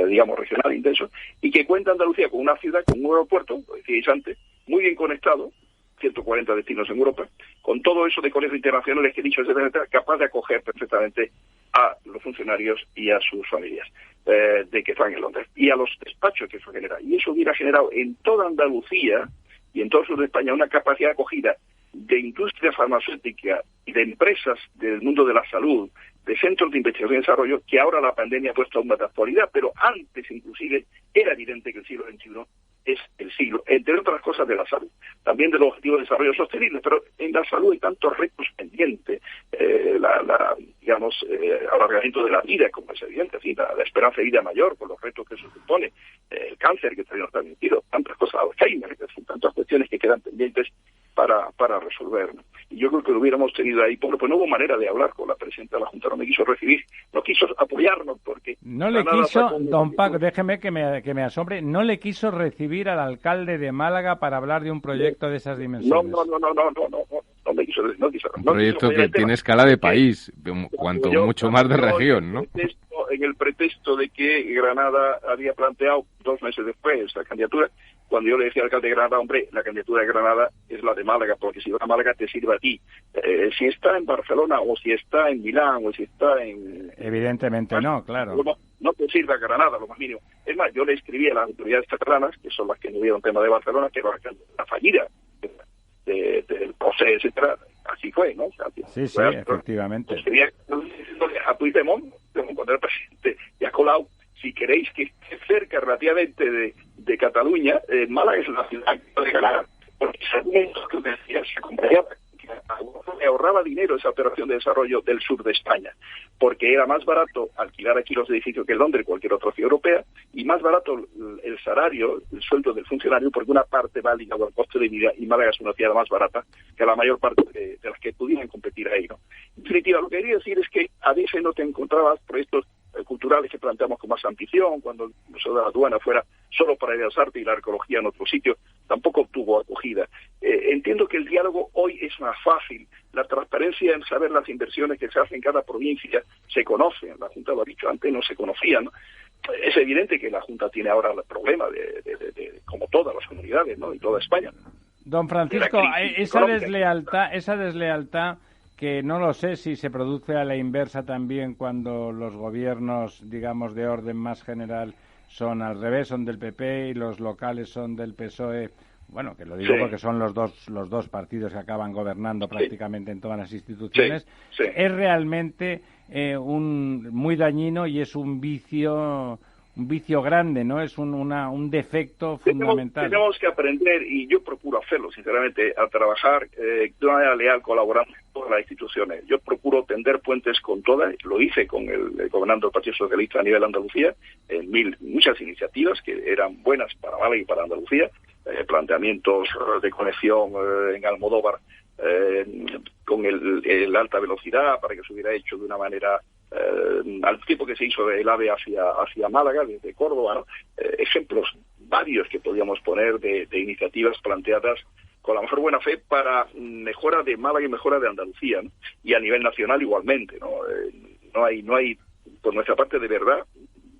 digamos, regional intenso, y que cuenta Andalucía con una ciudad, con un aeropuerto, lo decíais antes, muy bien conectado, 140 destinos en Europa, con todo eso de colegios internacionales que he dicho, etcétera, capaz de acoger perfectamente a los funcionarios y a sus familias de que están en Londres, y a los despachos que eso genera. Y eso hubiera generado en toda Andalucía y en todo el sur de España una capacidad de acogida de industria farmacéutica y de empresas del mundo de la salud, de centros de investigación y desarrollo, que ahora la pandemia ha puesto aún más de actualidad, pero antes inclusive era evidente que el siglo XXI es el siglo, entre otras cosas, de la salud, también de los objetivos de desarrollo sostenible, pero en la salud hay tantos retos pendientes, alargamiento de la vida, como es evidente, así, la esperanza de vida mayor, con los retos que eso supone, el cáncer que todavía no está admitido, tantas cosas, Alzheimer, que son tantas cuestiones que quedan pendientes para resolver, ¿no? Y yo creo que lo hubiéramos tenido ahí, porque pues no hubo manera de hablar con la presidenta de la Junta, no me quiso recibir, no quiso apoyarnos, porque... No le quiso, don Paco, déjeme que me asombre, no le quiso recibir al alcalde de Málaga para hablar de un proyecto de esas dimensiones. No me quiso. Un proyecto que tiene escala de país, cuanto mucho más de región, ¿no? En el pretexto de que Granada había planteado 2 meses después esta candidatura, cuando yo le decía al alcalde de Granada, hombre, la candidatura de Granada es la de Málaga, porque si va a Málaga te sirve a ti. Si está en Barcelona, o si está en Milán, o si está en... Evidentemente no, claro. No te sirve a Granada, lo más mínimo. Es más, yo le escribí a las autoridades catalanas, que son las que no vieron tema de Barcelona, que era la fallida del POSE, etcétera. Así fue, ¿no? O sea, sí, efectivamente. Escribí a Puigdemont, cuando era presidente, y a Colau, si queréis que esté cerca relativamente de Cataluña, Málaga es la ciudad de ganar, porque ese argumento que decía se acompañaba, que ahorraba dinero esa operación de desarrollo del sur de España, porque era más barato alquilar aquí los edificios que en Londres, cualquier otra ciudad europea, y más barato el salario, el sueldo del funcionario, porque una parte va ligada al coste de vida, y Málaga es una ciudad más barata que la mayor parte de las que pudieran competir ahí, ¿no? En definitiva, lo que quería decir es que a veces no te encontrabas proyectos culturales que planteamos con más ambición, cuando el Museo de la Aduana fuera solo para las artes y la arqueología en otro sitio, tampoco tuvo acogida. Entiendo que el diálogo hoy es más fácil, la transparencia en saber las inversiones que se hacen en cada provincia se conocen, la Junta lo ha dicho antes, no se conocían, ¿no? Es evidente que la Junta tiene ahora el problema de como todas las comunidades, ¿no?, y toda España. Don Francisco, esa deslealtad que no lo sé si se produce a la inversa también cuando los gobiernos, digamos, de orden más general son al revés, son del PP y los locales son del PSOE. Bueno, que lo digo porque son los dos partidos que acaban gobernando prácticamente en todas las instituciones. Es realmente muy dañino y es un vicio grande, ¿no? Es un defecto fundamental. Tenemos que aprender, y yo procuro hacerlo, sinceramente, a trabajar de una manera leal, colaborando con todas las instituciones. Yo procuro tender puentes con todas, lo hice con el gobernando del Partido Socialista a nivel de Andalucía, en muchas iniciativas que eran buenas para Málaga y para Andalucía, planteamientos de conexión en Almodóvar con el alta velocidad para que se hubiera hecho de una manera al tiempo que se hizo el AVE hacia Málaga, desde Córdoba, ¿no? Ejemplos varios que podríamos poner de iniciativas planteadas con la mejor buena fe para mejora de Málaga y mejora de Andalucía, ¿no? Y a nivel nacional igualmente, ¿no? No hay por nuestra parte de verdad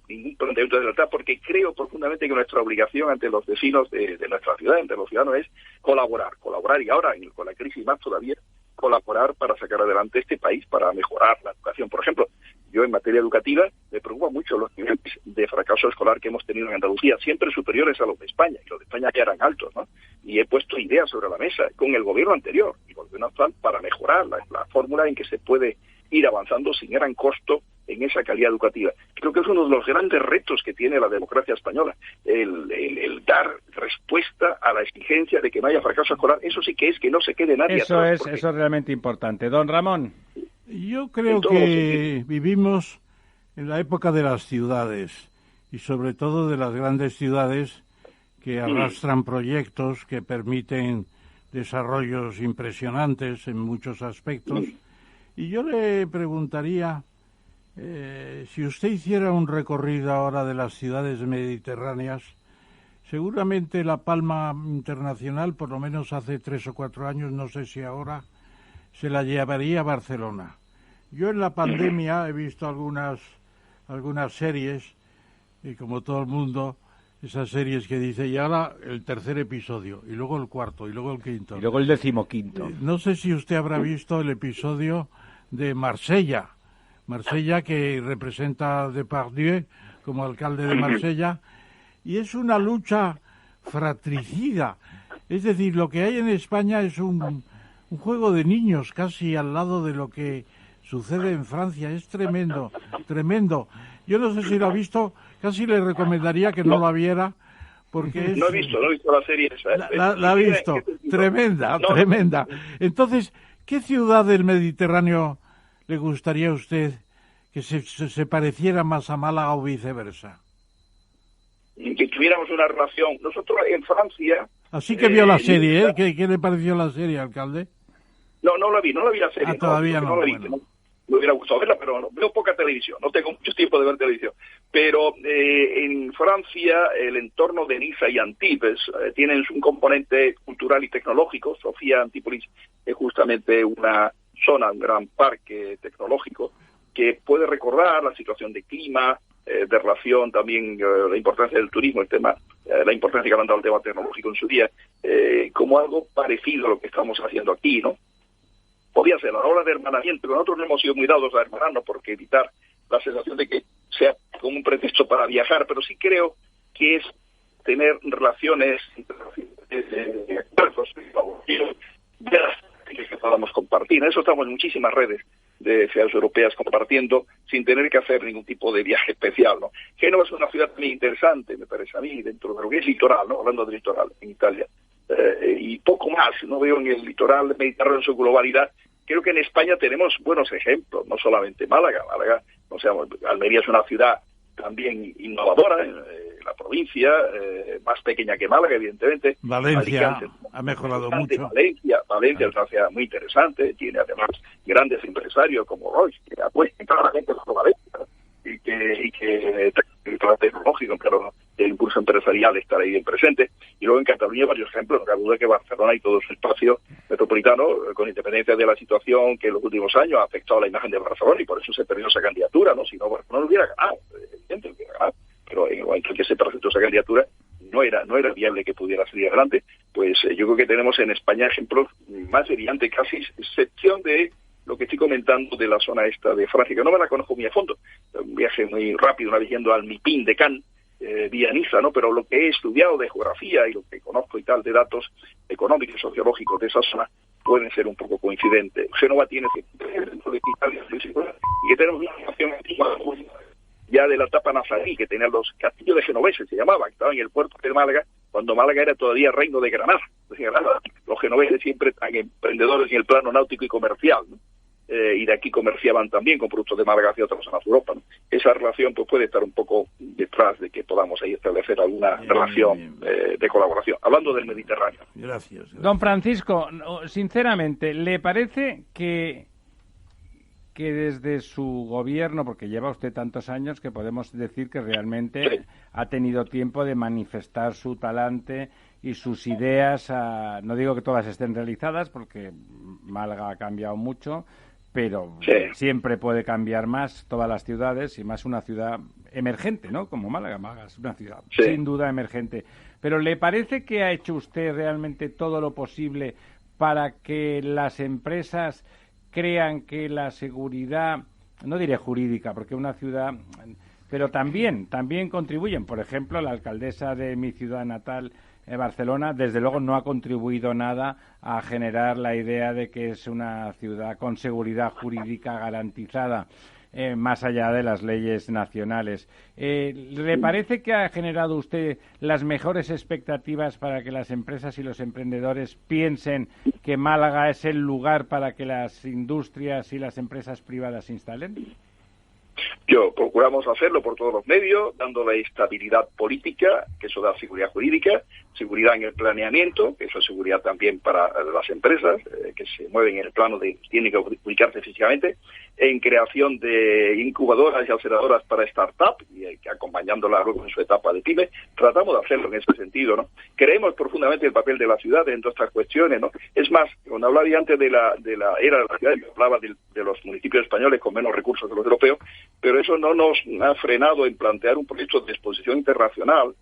ningún planteamiento de lealtad, porque creo profundamente que nuestra obligación ante los vecinos de nuestra ciudad, ante los ciudadanos, es colaborar y ahora con la crisis más todavía, colaborar para sacar adelante este país, para mejorar la educación. Por ejemplo, yo en materia educativa me preocupa mucho los niveles de fracaso escolar que hemos tenido en Andalucía, siempre superiores a los de España, y los de España ya eran altos, ¿no? Y he puesto ideas sobre la mesa con el gobierno anterior y el gobierno actual para mejorar la fórmula en que se puede ir avanzando sin gran costo en esa calidad educativa. Creo que es uno de los grandes retos que tiene la democracia española, el dar respuesta a la exigencia de que no haya fracaso escolar. Eso sí que es que no se quede nadie atrás. Eso es realmente importante. Don Ramón. Yo creo que vivimos en la época de las ciudades y sobre todo de las grandes ciudades que arrastran proyectos que permiten desarrollos impresionantes en muchos aspectos. Y yo le preguntaría, si usted hiciera un recorrido ahora de las ciudades mediterráneas, seguramente La Palma Internacional, por lo menos hace 3 o 4 años, no sé si ahora, se la llevaría a Barcelona. Yo en la pandemia he visto algunas series, y como todo el mundo, esas series que dice, y ahora el 3er episodio, y luego el 4, y luego el 5. Y luego el 15º. No sé si usted habrá visto el episodio de Marsella, que representa a Depardieu como alcalde de Marsella, y es una lucha fratricida. Es decir, lo que hay en España es un juego de niños casi al lado de lo que sucede en Francia. Es tremendo, tremendo. Yo no sé si lo ha visto, casi le recomendaría que no la viera, porque es... No he visto la serie esa. La ha visto, tremenda. Entonces, ¿qué ciudad del Mediterráneo le gustaría a usted que se pareciera más a Málaga o viceversa? Que tuviéramos una relación. Nosotros en Francia... Así que vio la serie, ¿eh? ¿Qué le pareció la serie, alcalde? No la vi la serie. Todavía no. Bueno. Me hubiera gustado verla, pero no, veo poca televisión, no tengo mucho tiempo de ver televisión. Pero en Francia, el entorno de Niza y Antibes tienen un componente cultural y tecnológico. Sofía Antípolis es justamente una zona, un gran parque tecnológico, que puede recordar la situación de clima, de relación también, la importancia del turismo, el tema, la importancia que han dado al tema tecnológico en su día, como algo parecido a lo que estamos haciendo aquí, ¿no? Podía ser a la hora de hermanamiento, pero nosotros no hemos sido muy dados a hermanarnos porque evitar la sensación de que sea como un pretexto para viajar, pero sí creo que es tener relaciones que podamos compartir. En eso estamos en muchísimas redes de ciudades europeas compartiendo sin tener que hacer ningún tipo de viaje especial, ¿no? Génova es una ciudad muy interesante, me parece a mí, dentro de lo que es litoral, ¿no? Hablando de litoral en Italia. Y poco más, no veo en el litoral mediterráneo en su globalidad. Creo que en España tenemos buenos ejemplos, no solamente Málaga, o sea, Almería es una ciudad también innovadora, la provincia, más pequeña que Málaga, evidentemente. Valencia Alicante, ha mejorado mucho. Valencia es una ciudad muy interesante, tiene además grandes empresarios como Royce, que apuestan claramente por Valencia, y que el plan tecnológico, pero el impulso empresarial estará ahí bien presente. Y luego en Cataluña varios ejemplos, no cabe duda que Barcelona y todo su espacio metropolitano, con independencia de la situación que en los últimos años ha afectado a la imagen de Barcelona, y por eso se perdió esa candidatura, ¿no? Si no, Barcelona lo hubiera ganado, evidente, lo hubiera ganado. Pero en el momento en que se presentó esa candidatura, no era viable que pudiera salir adelante. Pues yo creo que tenemos en España ejemplos más brillantes, casi excepción de lo que estoy comentando de la zona esta de Francia, que no me la conozco muy a fondo, un viaje muy rápido, una vez yendo al MIPIM de Cannes, vía Niza, ¿no? Pero lo que he estudiado de geografía y lo que conozco y tal de datos económicos y sociológicos de esa zona pueden ser un poco coincidentes. Génova tiene dentro de Italia y que tenemos una relación antigua ya de la etapa nazarí, que tenían los castillos de genoveses, se llamaba, que estaban en el puerto de Málaga, cuando Málaga era todavía reino de Granada. Los genoveses siempre están emprendedores en el plano náutico y comercial, ¿no? Y de aquí comerciaban también con productos de Málaga hacia otras zonas de Europa, ¿no? Esa relación pues puede estar un poco detrás de que podamos ahí establecer alguna relación de colaboración, hablando del Mediterráneo. Gracias. Don Francisco, sinceramente, ¿le parece que que desde su gobierno, porque lleva usted tantos años, que podemos decir que realmente ha tenido tiempo de manifestar su talante y sus ideas, no digo que todas estén realizadas, porque Málaga ha cambiado mucho, pero siempre puede cambiar más todas las ciudades, y más una ciudad emergente, ¿no? Como Málaga. Málaga es una ciudad sin duda emergente. Pero ¿le parece que ha hecho usted realmente todo lo posible para que las empresas crean que la seguridad, no diré jurídica, porque una ciudad, pero también contribuyen? Por ejemplo, la alcaldesa de mi ciudad natal, Barcelona, desde luego no ha contribuido nada a generar la idea de que es una ciudad con seguridad jurídica garantizada, más allá de las leyes nacionales. ¿Le parece que ha generado usted las mejores expectativas para que las empresas y los emprendedores piensen que Málaga es el lugar para que las industrias y las empresas privadas se instalen? Procuramos hacerlo por todos los medios, dando la estabilidad política, que eso da seguridad jurídica, seguridad en el planeamiento, que eso es seguridad también para las empresas, que se mueven en el plano de tienen que ubicarse físicamente, en creación de incubadoras y aceleradoras para startup, y acompañándolas luego en su etapa de pyme. Tratamos de hacerlo en ese sentido, ¿no? Creemos profundamente el papel de la ciudad en todas estas cuestiones, ¿no? Es más, cuando hablaba antes de la era de la ciudad, yo hablaba de los municipios españoles con menos recursos que los europeos, pero eso no nos ha frenado en plantear un proyecto de exposición internacional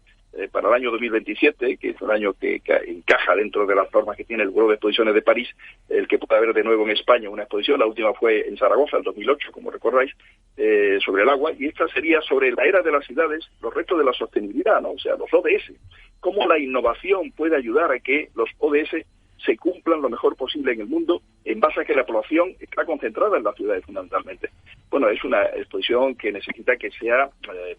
para el año 2027, que es un año que encaja dentro de las normas que tiene el Grupo de Exposiciones de París, el que pueda haber de nuevo en España una exposición. La última fue en Zaragoza, en 2008, como recordáis, sobre el agua, y esta sería sobre la era de las ciudades, los retos de la sostenibilidad, ¿no? O sea, los ODS. Cómo la innovación puede ayudar a que los ODS se cumplan lo mejor posible en el mundo, en base a que la población está concentrada en las ciudades fundamentalmente. Bueno, es una exposición que necesita que sea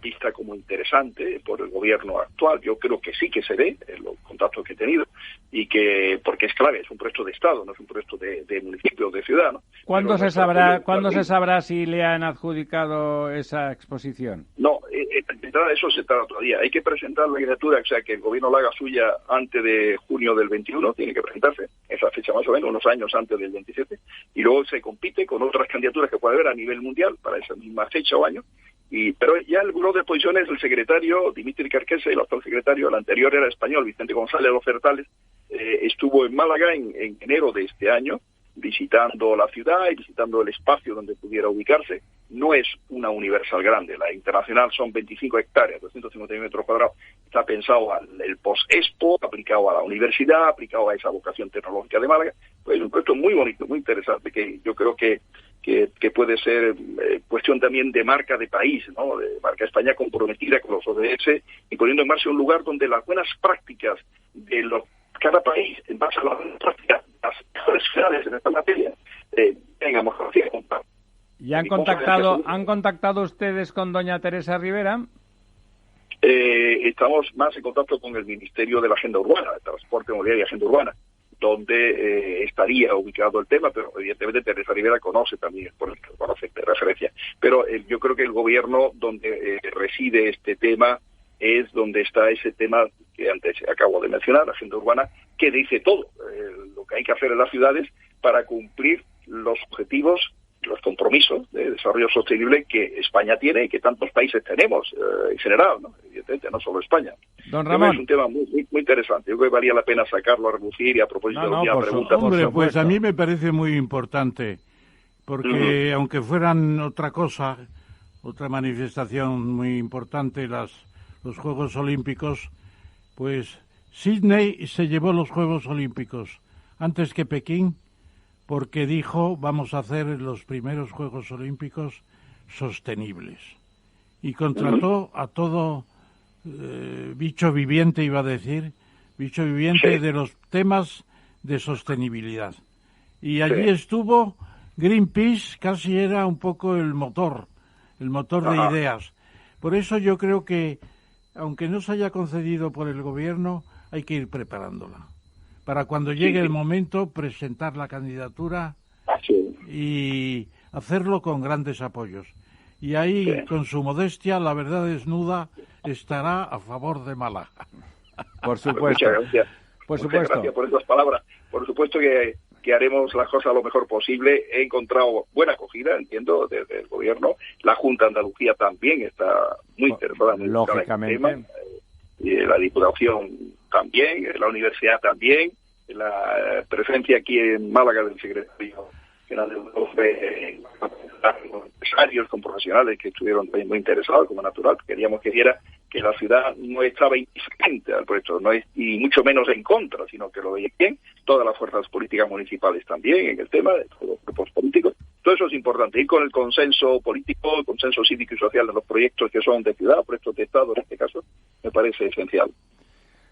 vista como interesante por el gobierno actual. Yo creo que sí que se ve en los contactos que he tenido, y que porque es clave, es un proyecto de Estado, no es un proyecto de municipio o de ciudad, ¿no? ¿Cuándo se sabrá si le han adjudicado esa exposición? No, de eso se trata todavía. Hay que presentar la candidatura, o sea, que el gobierno la haga suya antes de junio del 21, tiene que presentarse, esa fecha más o menos, unos años antes del 27, y luego se compite con otras candidaturas que puede haber a nivel mundial para esa misma fecha o año. Pero ya el grupo de exposiciones, el secretario Dimitri Carquese, el actual secretario, el anterior era español, Vicente González Lofertales, estuvo en Málaga en enero de este año, visitando la ciudad y visitando el espacio donde pudiera ubicarse. No es una Universal grande, la internacional son 25 hectáreas, 250 metros cuadrados. Está pensado el post-expo, aplicado a la universidad, aplicado a esa vocación tecnológica de Málaga. Pues es un proyecto muy bonito, muy interesante, que yo creo que puede ser cuestión también de marca de país, ¿no? De marca España comprometida con los ODS, y poniendo en marcha un lugar donde las buenas prácticas de cada país, en base a las buenas prácticas, las mejores ciudades en esta materia, tengamos conocida. ¿Y han contactado ustedes con doña Teresa Rivera? Estamos más en contacto con el Ministerio de la Agenda Urbana, de Transporte, Movilidad y Agenda Urbana, donde estaría ubicado el tema, pero evidentemente Teresa Rivera conoce también, conoce de referencia. Pero yo creo que el gobierno donde reside este tema es donde está ese tema que antes acabo de mencionar, la agenda urbana, que dice todo lo que hay que hacer en las ciudades para cumplir los objetivos, los compromisos de desarrollo sostenible que España tiene y que tantos países tenemos en general, ¿no? Evidentemente, no solo España. Don Ramón. Es un tema muy, muy, muy interesante. Yo creo que valía la pena sacarlo a relucir, y a propósito de una pregunta. Hombre, pues a mí me parece muy importante, porque aunque fueran otra cosa, otra manifestación muy importante, los Juegos Olímpicos, pues Sydney se llevó los Juegos Olímpicos antes que Pekín, porque dijo, vamos a hacer los primeros Juegos Olímpicos sostenibles. Y contrató a todo bicho viviente, iba a decir, bicho viviente de los temas de sostenibilidad. Y allí estuvo Greenpeace, casi era un poco el motor de ideas. Por eso yo creo que, aunque no se haya concedido por el gobierno, hay que ir preparándola. Para cuando llegue el momento, presentar la candidatura y hacerlo con grandes apoyos. Y ahí, con su modestia, la verdad desnuda estará a favor de Málaga. Por supuesto. Muchas gracias. Muchas gracias por esas palabras. Por supuesto que que haremos las cosas lo mejor posible. He encontrado buena acogida, entiendo, desde el gobierno. La Junta de Andalucía también está muy interesada en lógicamente. el tema. La Diputación también, la Universidad también, la presencia aquí en Málaga del secretario general de los empresarios, con profesionales que estuvieron también muy interesados, como natural. Queríamos que viera que la ciudad no estaba indiferente al proyecto, y mucho menos en contra, sino que lo veía bien. Todas las fuerzas políticas municipales también en el tema, de todos los grupos políticos. Todo eso es importante. Y con el consenso político, el consenso cívico y social de los proyectos que son de ciudad, proyectos de Estado en este caso, me parece esencial.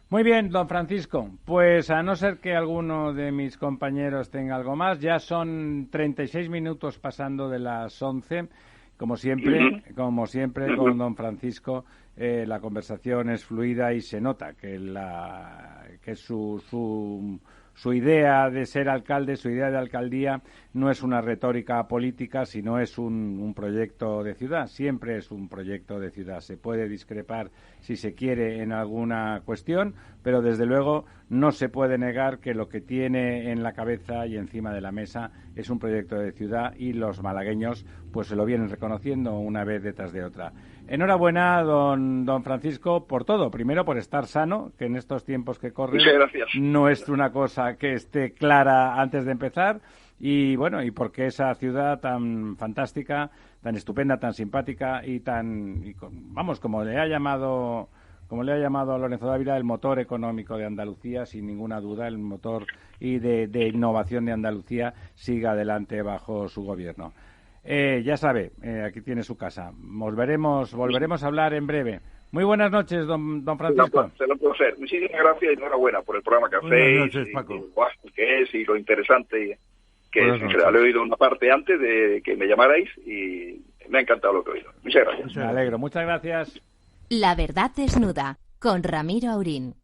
Muy bien, don Francisco. Pues a no ser que alguno de mis compañeros tenga algo más, ya son 36 minutos pasando de las 11. Como siempre, con don Francisco, la conversación es fluida y se nota que su idea de ser alcalde, su idea de alcaldía, no es una retórica política, sino es un proyecto de ciudad. Siempre es un proyecto de ciudad. Se puede discrepar, si se quiere, en alguna cuestión, pero desde luego no se puede negar que lo que tiene en la cabeza y encima de la mesa es un proyecto de ciudad, y los malagueños pues se lo vienen reconociendo una vez detrás de otra. Enhorabuena, don Francisco, por todo. Primero, por estar sano, que en estos tiempos que corren no es una cosa que esté clara antes de empezar. Y bueno, y porque esa ciudad tan fantástica, tan estupenda, tan simpática como le ha llamado a Lorenzo Dávila, el motor económico de Andalucía, sin ninguna duda, el motor y de innovación de Andalucía, siga adelante bajo su gobierno. Ya sabe, aquí tiene su casa. Volveremos a hablar en breve. Muy buenas noches, don Francisco. Se lo puedo hacer. Muchísimas gracias y enhorabuena por el programa que hacéis. Buenas noches, Paco. Y lo guapo que es y lo interesante que es. Le he oído una parte antes de que me llamarais y me ha encantado lo que he oído. Muchas gracias. Me alegro. Muchas gracias. La verdad desnuda, con Ramiro Aurín.